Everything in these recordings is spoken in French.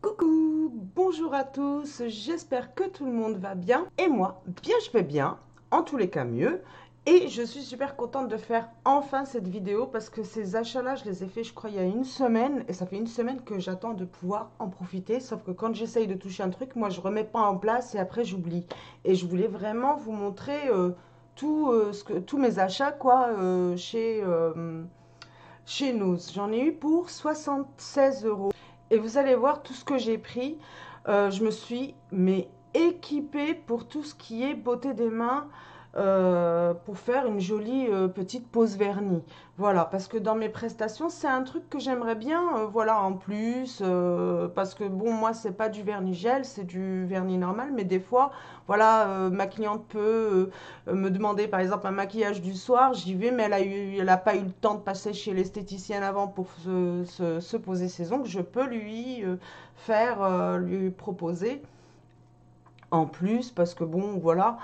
Coucou, bonjour à tous, j'espère que tout le monde va bien. Et moi, bien je vais bien, en tous les cas mieux. Et je suis super contente de faire enfin cette vidéo parce que ces achats-là, je les ai fait je crois il y a une semaine. Et ça fait une semaine que j'attends de pouvoir en profiter. Sauf que quand j'essaye de toucher un truc, moi je remets pas en place et après j'oublie. Et je voulais vraiment vous montrer tous mes achats quoi, chez Noz. J'en ai eu pour 76 €. Et vous allez voir tout ce que j'ai pris. Je me suis équipée pour tout ce qui est beauté des mains, pour faire une jolie petite pose vernis. Voilà, parce que dans mes prestations, c'est un truc que j'aimerais bien, voilà, en plus, parce que bon, moi, c'est pas du vernis gel, c'est du vernis normal, mais des fois, voilà, ma cliente peut me demander, par exemple, un maquillage du soir, j'y vais, mais elle a pas eu le temps de passer chez l'esthéticienne avant pour se poser ses ongles, je peux lui proposer en plus, parce que bon, voilà,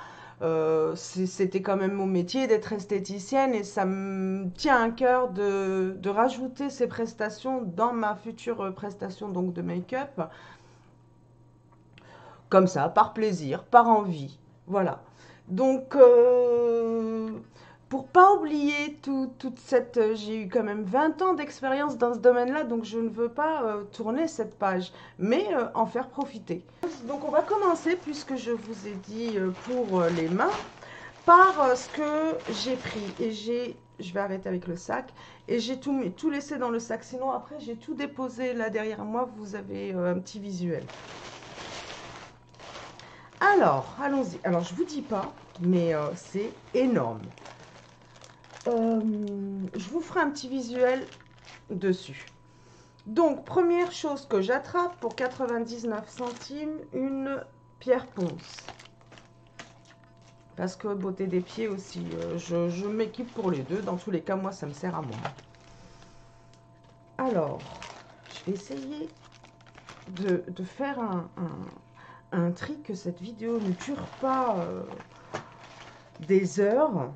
c'était quand même mon métier d'être esthéticienne et ça me tient à cœur de rajouter ces prestations dans ma future prestation donc de make-up, comme ça, par plaisir, par envie, voilà. Donc, pour pas oublier toute cette... j'ai eu quand même 20 ans d'expérience dans ce domaine-là, donc je ne veux pas tourner cette page, mais en faire profiter. Donc on va commencer, puisque je vous ai dit pour les mains, par ce que j'ai pris. Et je vais arrêter avec le sac. Et j'ai tout laissé dans le sac, sinon après j'ai tout déposé là derrière moi, vous avez un petit visuel. Alors, allons-y. Alors, je vous dis pas, mais c'est énorme. Je vous ferai un petit visuel dessus. Donc, première chose que j'attrape pour 99 centimes, une pierre ponce. Parce que beauté des pieds aussi, je m'équipe pour les deux. Dans tous les cas, moi, ça me sert à moi. Alors, je vais essayer de faire un tri, que cette vidéo ne dure pas des heures.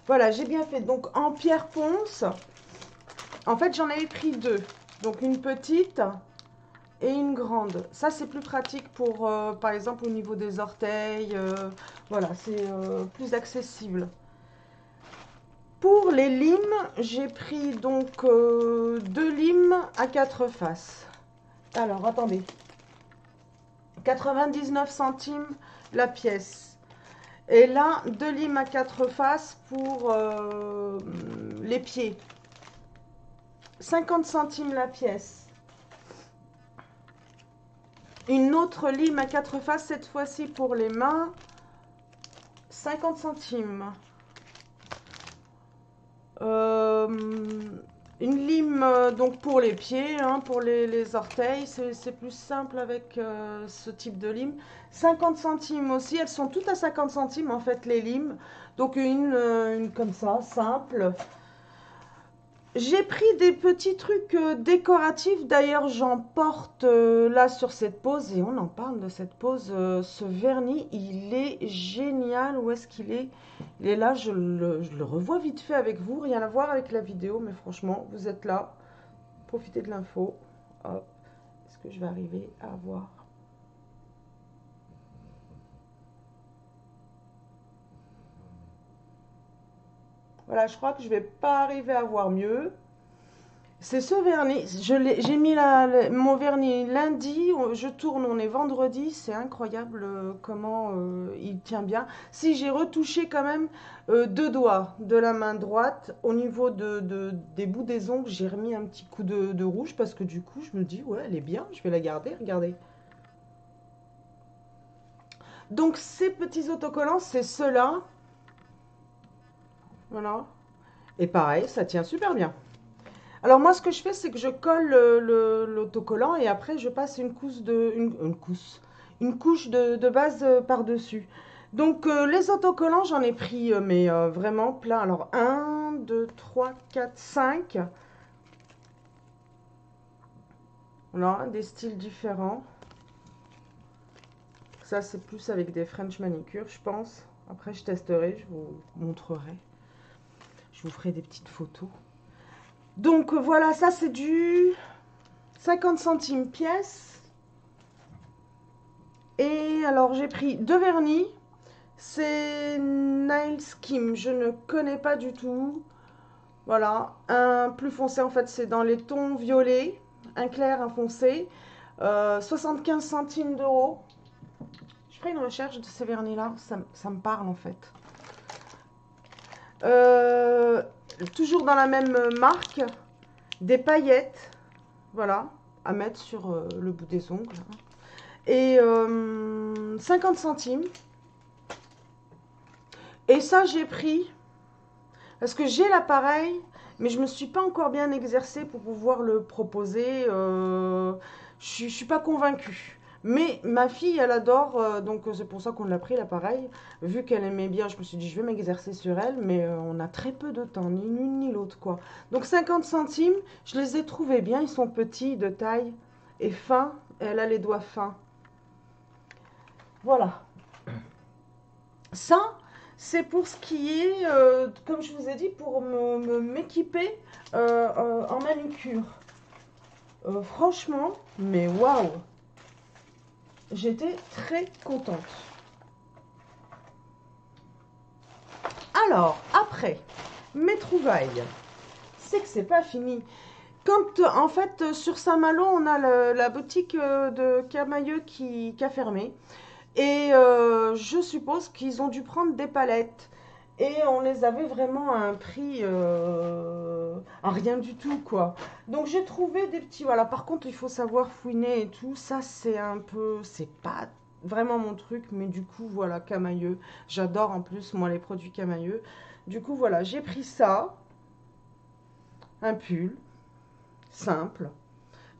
Voilà, j'ai bien fait. Donc, en pierre ponce, en fait, j'en avais pris deux. Donc, une petite et une grande. Ça, c'est plus pratique pour, par exemple, au niveau des orteils. Voilà, c'est plus accessible. Pour les limes, j'ai pris donc deux limes à 4 faces. Alors, attendez. 99 centimes la pièce. Et là, deux limes à 4 faces pour les pieds. 50 centimes la pièce. Une autre lime à 4 faces, cette fois-ci pour les mains. 50 centimes. Une lime donc pour les pieds, hein, pour les orteils. C'est plus simple avec ce type de lime. 50 centimes aussi. Elles sont toutes à 50 centimes en fait, les limes. Donc une comme ça, simple. J'ai pris des petits trucs décoratifs. D'ailleurs, j'en porte là sur cette pose. Et on en parle de cette pose. Ce vernis, il est génial. Où est-ce qu'il est? Il est là. Je le revois vite fait avec vous. Rien à voir avec la vidéo. Mais franchement, vous êtes là. Profitez de l'info. Hop. Est-ce que je vais arriver à voir? Voilà, je crois que je vais pas arriver à voir mieux. C'est ce vernis. J'ai mis mon vernis lundi. Je tourne, on est vendredi. C'est incroyable comment il tient bien. Si j'ai retouché quand même deux doigts de la main droite au niveau des bouts des ongles, j'ai remis un petit coup de rouge parce que du coup, je me dis, ouais, elle est bien. Je vais la garder. Regardez. Donc, ces petits autocollants, c'est ceux-là. Voilà. Et pareil, ça tient super bien. Alors moi, ce que je fais, c'est que je colle l'autocollant et après, je passe une couche de base par-dessus. Donc, les autocollants, j'en ai pris, mais vraiment plein. Alors, 1, 2, 3, 4, 5. Voilà, des styles différents. Ça, c'est plus avec des French manicure, je pense. Après, je testerai, je vous montrerai. Je vous ferai des petites photos. Donc, voilà, ça, c'est du 50 centimes pièce. Et alors j'ai pris deux vernis. C'est Nail Skim, je ne connais pas du tout. Voilà, un plus foncé en fait, c'est dans les tons violets, un clair, un foncé. 75 centimes d'euros. Je ferai une recherche de ces vernis-là, ça me parle en fait. Euh, Toujours dans la même marque, des paillettes, voilà, à mettre sur le bout des ongles. Et 50 centimes. Et ça, j'ai pris parce que j'ai l'appareil, mais je ne me suis pas encore bien exercée pour pouvoir le proposer. Je ne suis pas convaincue. Mais ma fille, elle adore, donc c'est pour ça qu'on l'a pris l'appareil. Vu qu'elle aimait bien, je me suis dit, je vais m'exercer sur elle, mais on a très peu de temps, ni l'une ni l'autre, quoi. Donc 50 centimes, je les ai trouvés bien, ils sont petits, de taille, et fins, et elle a les doigts fins. Voilà. Ça, c'est pour ce qui est, comme je vous ai dit, pour m'équiper en manucure. Franchement, mais waouh! J'étais très contente. Alors, après, mes trouvailles, c'est que c'est pas fini. Quand, en fait, sur Saint-Malo, on a la boutique de Camailleux qui a fermé. Et je suppose qu'ils ont dû prendre des palettes. Et on les avait vraiment à un prix à rien du tout, quoi. Donc j'ai trouvé des petits. Voilà, par contre, il faut savoir fouiner et tout. Ça, c'est un peu. C'est pas vraiment mon truc, mais du coup, voilà, Camailleux. J'adore en plus, moi, les produits Camailleux. Du coup, voilà, j'ai pris ça. Un pull simple.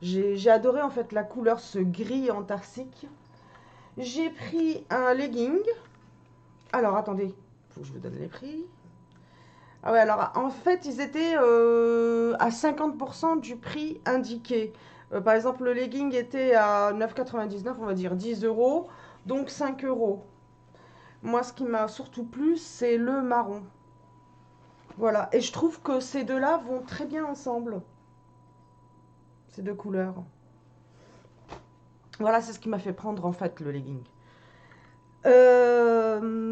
J'ai adoré en fait la couleur, ce gris antarctique. J'ai pris un legging. Alors attendez, faut que je vous donne les prix. Ah ouais, alors en fait, ils étaient à 50% du prix indiqué. Par exemple, le legging était à 9,99, on va dire 10 euros, donc 5 euros. Moi, ce qui m'a surtout plu, c'est le marron. Voilà, et je trouve que ces deux-là vont très bien ensemble, ces deux couleurs. Voilà, c'est ce qui m'a fait prendre en fait le legging.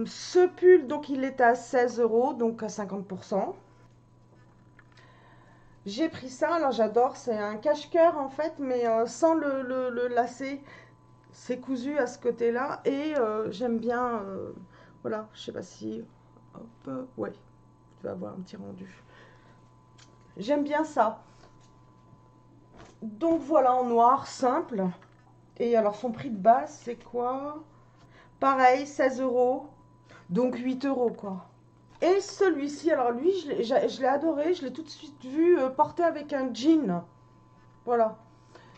Ce pull, donc il est à 16 euros, donc à 50%. J'ai pris ça, alors j'adore, c'est un cache-cœur en fait, mais sans le lacet. C'est cousu à ce côté-là et j'aime bien, voilà, je sais pas si, hop, ouais, tu vas avoir un petit rendu. J'aime bien ça. Donc voilà, en noir, simple. Et alors son prix de base, c'est quoi? Pareil, 16 euros, donc 8 euros quoi. Et celui-ci, alors lui, je l'ai adoré, je l'ai tout de suite vu porter avec un jean. Voilà.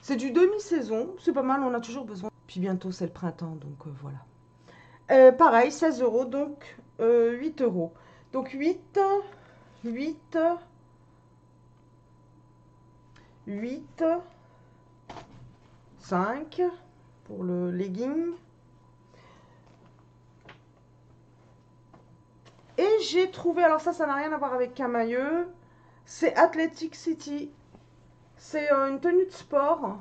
C'est du demi-saison, c'est pas mal, on a toujours besoin. Puis bientôt c'est le printemps, donc voilà. Pareil, 16 euros, donc 8 euros. Donc 8, 8, 8, 5 pour le legging. Et j'ai trouvé, alors ça n'a rien à voir avec Camailleux, c'est Athletic City. C'est une tenue de sport.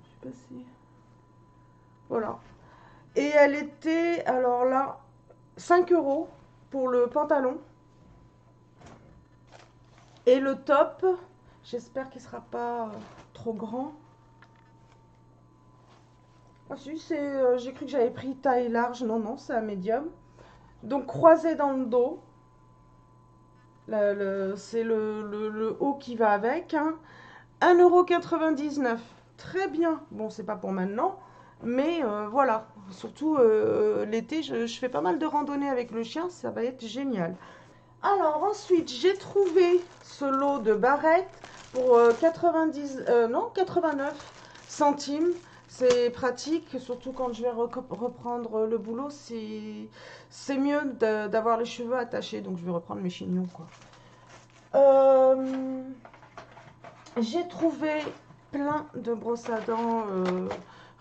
Je sais pas si. Voilà. Et elle était, alors là, 5 euros pour le pantalon. Et le top, j'espère qu'il ne sera pas trop grand. Ah si, j'ai cru que j'avais pris taille large. Non, non, c'est un médium. Donc croisé dans le dos. C'est le haut qui va avec. Hein. 1,99 €. Très bien. Bon, c'est pas pour maintenant. Mais voilà. Surtout l'été, je fais pas mal de randonnées avec le chien. Ça va être génial. Alors ensuite, j'ai trouvé ce lot de barrettes pour 89 centimes. C'est pratique, surtout quand je vais reprendre le boulot. C'est mieux d'avoir les cheveux attachés, donc je vais reprendre mes chignons, quoi. Euh, j'ai trouvé plein de brosses à dents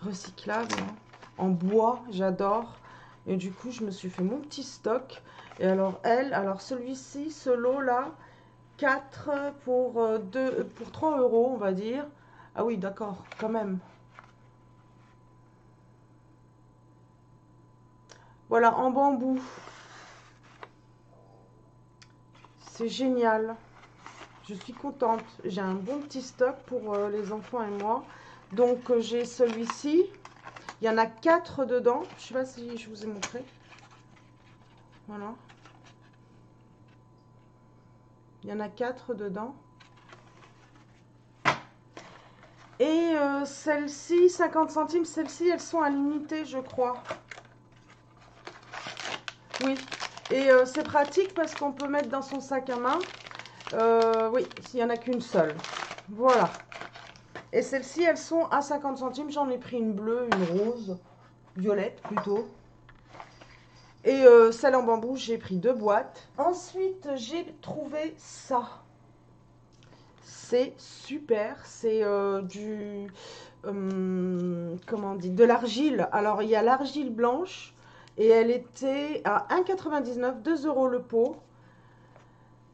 recyclables, hein, en bois, j'adore. Et du coup, je me suis fait mon petit stock. Et alors celui-ci, ce lot-là, 4 pour 3 euros, on va dire. Ah oui, d'accord, quand même. Voilà, en bambou. C'est génial. Je suis contente. J'ai un bon petit stock pour les enfants et moi. Donc, j'ai celui-ci. Il y en a 4 dedans. Je ne sais pas si je vous ai montré. Voilà. Il y en a 4 dedans. Et celles-ci, 50 centimes, celles-ci, elles sont à l'unité, je crois. Oui. Et c'est pratique parce qu'on peut mettre dans son sac à main. Oui, s'il n'y en a qu'une seule. Voilà. Et celles-ci, elles sont à 50 centimes. J'en ai pris une bleue, une rose, violette plutôt. Et celle en bambou, j'ai pris 2 boîtes. Ensuite, j'ai trouvé ça. C'est super. C'est comment on dit, de l'argile. Alors, il y a l'argile blanche. Et elle était à 1,99 €, 2 € le pot.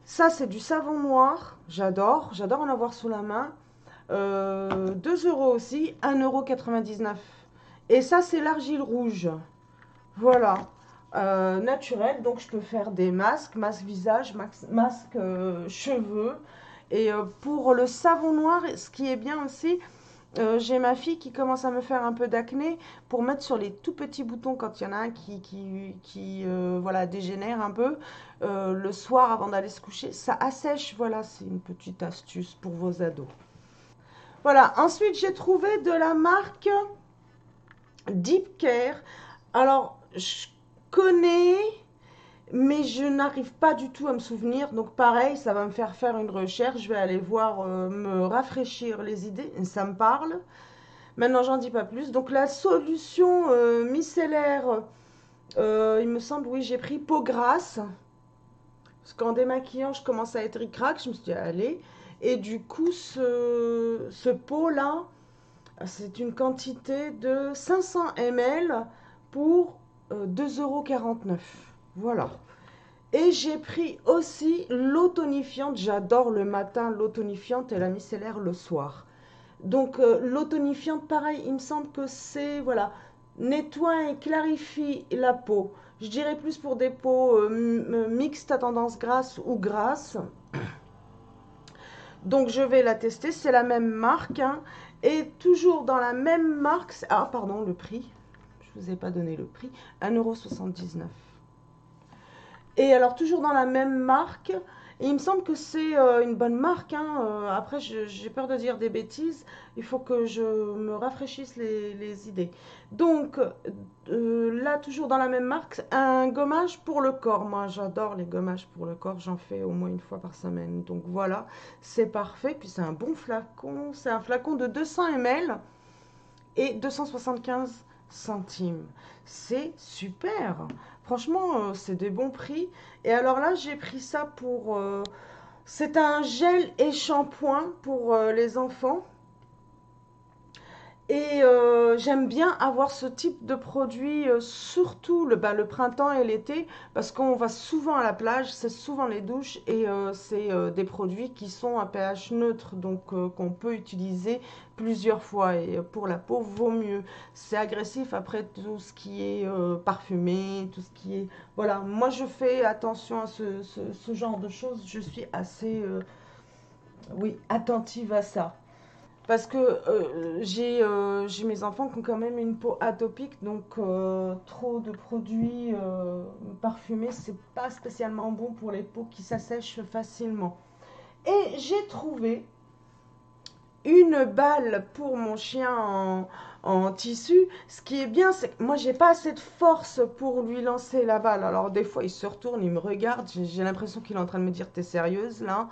Ça, c'est du savon noir. J'adore en avoir sous la main. 2 € aussi, 1,99 €. Et ça, c'est l'argile rouge. Voilà. Naturel, donc je peux faire des masques, masque visage, masque cheveux. Et pour le savon noir, ce qui est bien aussi, j'ai ma fille qui commence à me faire un peu d'acné pour mettre sur les tout petits boutons quand il y en a un qui voilà, dégénère un peu le soir avant d'aller se coucher. Ça assèche, voilà, c'est une petite astuce pour vos ados. Voilà, ensuite j'ai trouvé de la marque Deep Care. Alors, je connais, mais je n'arrive pas du tout à me souvenir. Donc pareil, ça va me faire faire une recherche. Je vais aller voir, me rafraîchir les idées. Ça me parle. Maintenant, j'en dis pas plus. Donc la solution micellaire, il me semble, oui, j'ai pris peau grasse. Parce qu'en démaquillant, je commence à être ric-rac. Je me suis dit, allez. Et du coup, ce pot-là, c'est une quantité de 500 ml pour 2,49 €. Voilà. Et j'ai pris aussi l'eau tonifiante. J'adore le matin l'eau tonifiante et la micellaire le soir. Donc l'eau tonifiante, pareil, il me semble que c'est, voilà, nettoie et clarifie la peau. Je dirais plus pour des peaux mixtes à tendance grasse ou grasse. Donc je vais la tester, c'est la même marque, hein, et toujours dans la même marque, ah pardon, le prix, je ne vous ai pas donné le prix, 1,79 €. Et alors toujours dans la même marque, et il me semble que c'est une bonne marque, hein, après j'ai peur de dire des bêtises, il faut que je me rafraîchisse les idées. Donc là toujours dans la même marque, un gommage pour le corps. Moi j'adore les gommages pour le corps, j'en fais au moins une fois par semaine. Donc voilà, c'est parfait. Puis c'est un bon flacon, c'est un flacon de 200 ml et 275 centimes. C'est super. Franchement, c'est des bons prix. Et alors là, j'ai pris ça pour... c'est un gel et shampoing pour les enfants. Et j'aime bien avoir ce type de produit, surtout le printemps et l'été, parce qu'on va souvent à la plage, c'est souvent les douches, et c'est des produits qui sont à pH neutre, donc qu'on peut utiliser plusieurs fois. Et pour la peau, vaut mieux. C'est agressif après tout ce qui est parfumé, tout ce qui est... Voilà, moi je fais attention à ce genre de choses, je suis assez, oui, attentive à ça. Parce que j'ai mes enfants qui ont quand même une peau atopique, donc trop de produits parfumés, c'est pas spécialement bon pour les peaux qui s'assèchent facilement. Et j'ai trouvé une balle pour mon chien en tissu. Ce qui est bien, c'est que moi, j'ai pas assez de force pour lui lancer la balle. Alors, des fois, il se retourne, il me regarde. J'ai l'impression qu'il est en train de me dire, t'es sérieuse là?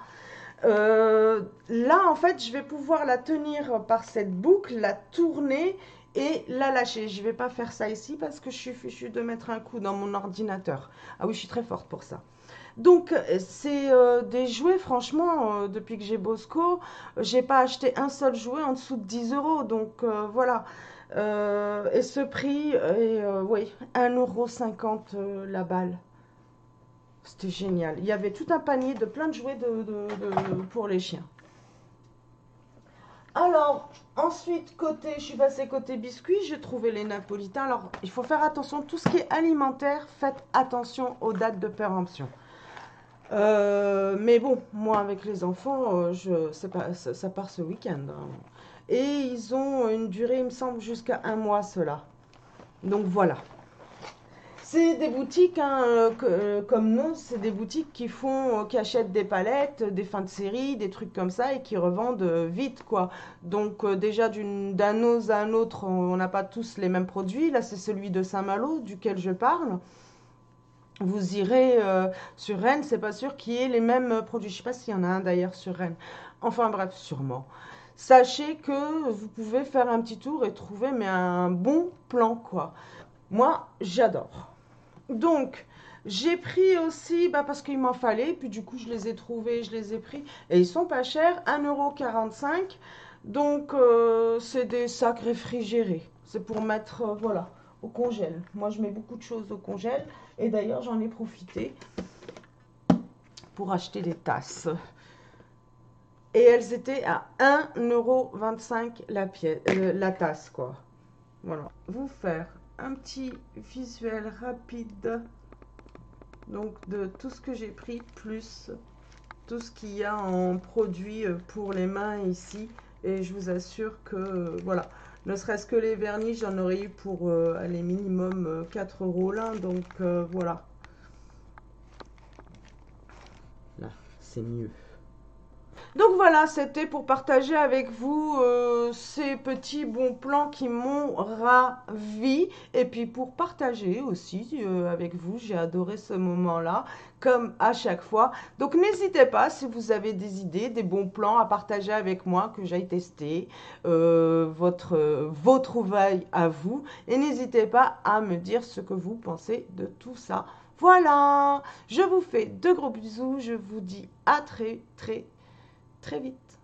Là, en fait, je vais pouvoir la tenir par cette boucle, la tourner et la lâcher. Je ne vais pas faire ça ici parce que je suis fichue de mettre un coup dans mon ordinateur. Ah oui, je suis très forte pour ça. Donc, c'est des jouets, franchement, depuis que j'ai Bosco, j'ai pas acheté un seul jouet en dessous de 10 €. Donc, voilà. Et ce prix est, oui, 1,50 € la balle. C'était génial. Il y avait tout un panier de plein de jouets pour les chiens. Alors, Ensuite, je suis passée côté biscuits, j'ai trouvé les napolitains. Alors, il faut faire attention, tout ce qui est alimentaire, faites attention aux dates de péremption. Mais bon, moi avec les enfants, ça part ce week-end, hein. Et ils ont une durée, il me semble, jusqu'à un mois, cela. Donc voilà. C'est des boutiques, hein, comme nous, c'est des boutiques qui achètent des palettes, des fins de série, des trucs comme ça et qui revendent vite, quoi. Donc déjà d'un os à un autre, on n'a pas tous les mêmes produits. Là, c'est celui de Saint-Malo duquel je parle. Vous irez sur Rennes, c'est pas sûr qu'il y ait les mêmes produits. Je sais pas s'il y en a un d'ailleurs sur Rennes. Enfin bref, sûrement. Sachez que vous pouvez faire un petit tour et trouver mais un bon plan, quoi. Moi, j'adore. Donc, j'ai pris aussi, parce qu'il m'en fallait, puis du coup, je les ai trouvés, je les ai pris. Et ils sont pas chers, 1,45 €. Donc, c'est des sacs réfrigérés. C'est pour mettre, voilà, au congèle. Moi, je mets beaucoup de choses au congèle. Et d'ailleurs, j'en ai profité pour acheter des tasses. Et elles étaient à 1,25 € la tasse, quoi. Voilà. Vous faire un petit visuel rapide donc de tout ce que j'ai pris plus tout ce qu'il y a en produits pour les mains ici, et je vous assure que voilà, ne serait-ce que les vernis, j'en aurais eu pour aller minimum 4 € là, donc voilà, là c'est mieux. Donc voilà, c'était pour partager avec vous ces petits bons plans qui m'ont ravi. Et puis pour partager aussi avec vous, j'ai adoré ce moment-là, comme à chaque fois. Donc n'hésitez pas, si vous avez des idées, des bons plans à partager avec moi, que j'aille tester, vos trouvailles à vous. Et n'hésitez pas à me dire ce que vous pensez de tout ça. Voilà, je vous fais de gros bisous, je vous dis à très vite.